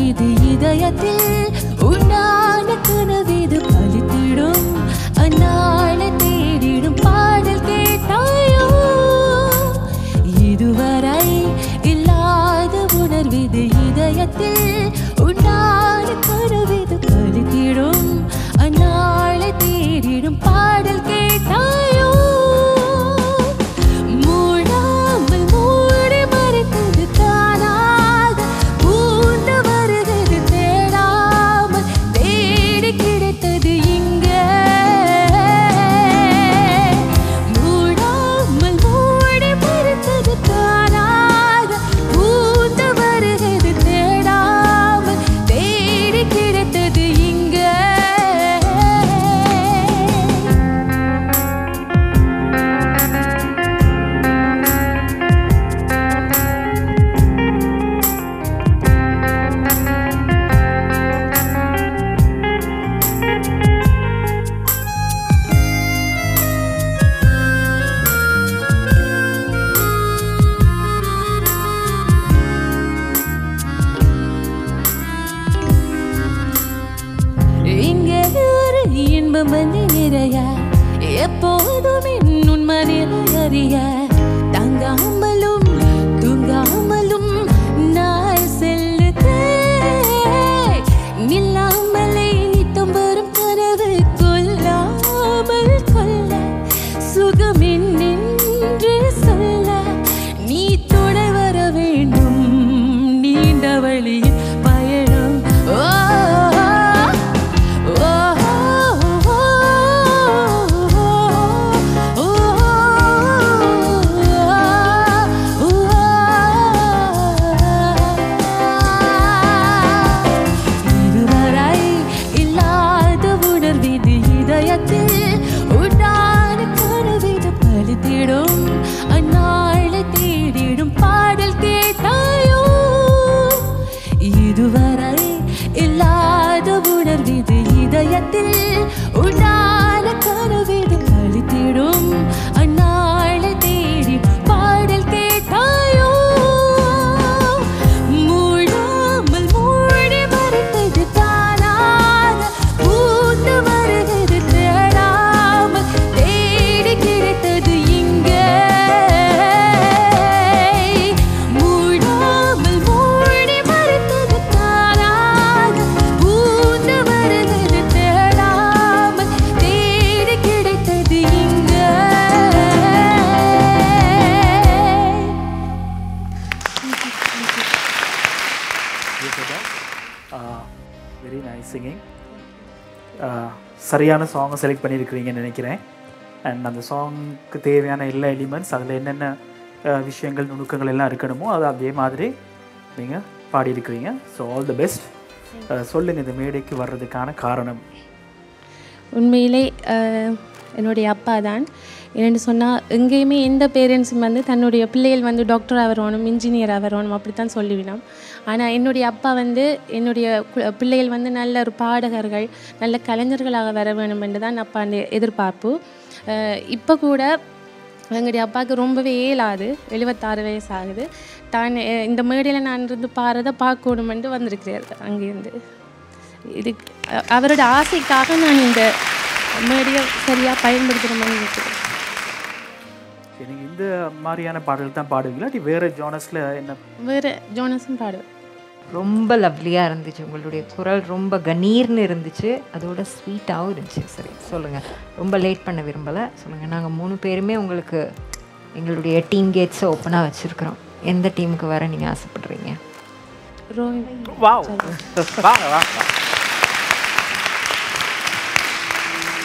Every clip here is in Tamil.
விதி இதயத்தில் உண்டான கனவிது பலித்திடும் அந்நாளை தேடிடும் பாடல் கேட்டாயோ இதுவரை இல்லாத உணர்விது இதயத்தில் உண்டான கனவிது பலித்திடும் அந்நாளை தேடிடும் பாடல் கேட்டாயோ மூடாமல் மூடி மறைத்தது தானாக பூந்து வருகிறது தேடாமல் தேடி கிடைத்தது இங்கே மூடாமல் மூடி மறைத்தது தானாக பூந்து வருகிறது தேடாமல் தேடி கிடைத்தது இங்கே இங்கே ஒரு இன்பம் வந்து நிறைய எப்போதும் என் மனித அறிய தங்காமலும் தூங்காமலும் நாள் செல்லுதே நில்லாமலே நித்தம் வரும் கனவு கொல்லாமல் கொல்ல சுகம் நின்று சொல்ல நீ துணை வர வேண்டும் நீண்ட வழியில் பயணம் இதுவரை இல்லாத உணர்விது இதயத்தில் உண்டான கனவிது பலித்திடும் அந்நாளை தேடிடும் பாடல் கேட்டாயோ இதுவரை இல்லாத உணர்விது இதயத்தில் உண்டான கனவிது பலித்திடும் அந்நாளை தேடி பாடல் கேட்டாயோ மூடாமல் மூடி மறைத்தது தானாக பூத்து வருகிறது தேடாமல் தேடி கிடைத்தது இங்கே மூடாமல் மூடி மறைத்தது தானாக பூத்து வருகிறது தேடாமல் தேடி கிடைத்தது இங்கே வெரி நைஸ் சிங்கிங். சரியான சாங்கை செலக்ட் பண்ணியிருக்கிறீங்கன்னு நினைக்கிறேன். அண்ட் அந்த சாங்க்கு தேவையான எல்லா எலிமெண்ட்ஸ் அதில் என்னென்ன விஷயங்கள் நுணுக்கங்கள் எல்லாம் இருக்கணுமோ அது அதே மாதிரி நீங்கள் பாடியிருக்கிறீங்க. So all the best. சொல்லுங்கள், இந்த மேடைக்கு வர்றதுக்கான காரணம். உண்மையிலே என்னுடைய அப்பா தான். என்னென்னு சொன்னால் எங்கேயுமே எந்த பேரண்ட்ஸும் வந்து தன்னுடைய பிள்ளைகள் வந்து டாக்டராக வரணும், இன்ஜினியராக வரணும் அப்படி தான் சொல்லிவினோம். ஆனால் என்னுடைய அப்பா வந்து என்னுடைய பிள்ளைகள் வந்து நல்ல ஒரு பாடகர்கள், நல்ல கலைஞர்களாக வர வேணும் என்று தான் அப்பா அந்த எதிர்பார்ப்பு. இப்போ கூட எங்களுடைய அப்பாவுக்கு ரொம்பவே இயலாது, 76 வயசு ஆகுது. தான் இந்த மேடையில் நான் இருந்து பாடுறதை பார்க்கணுமென்று வந்திருக்கிறார் அங்கேருந்து. இது அவரோட ஆசைக்காக நான் இந்த மேடையை சரியாக பயன்படுத்துகிறோம்னு நினைக்கிறேன். நீங்கள் இந்த மாதிரியான பாடல்கள் தான் பாடுவீங்களா? வேறு ஜோனஸில் என்ன? வேறு ஜோனஸும் பாடுவேன். ரொம்ப லவ்லியாக இருந்துச்சு, உங்களுடைய குரல் ரொம்ப கணீர்னு இருந்துச்சு, அதோட ஸ்வீட்டாகவும் இருந்துச்சு. சரி சொல்லுங்கள், ரொம்ப லேட் பண்ண விரும்பலை, சொல்லுங்கள். நாங்கள் 3 பேருமே உங்களுக்கு எங்களுடைய டீம் கேட்ஸை ஓப்பனாக வச்சுருக்கிறோம். எந்த டீமுக்கு வர நீங்கள் ஆசைப்படுறீங்க? ரோஹித். வாவ், வாங்க வாங்க.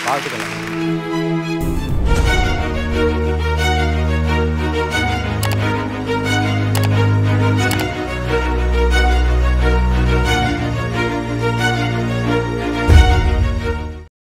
வாழ்த்துக்கள்.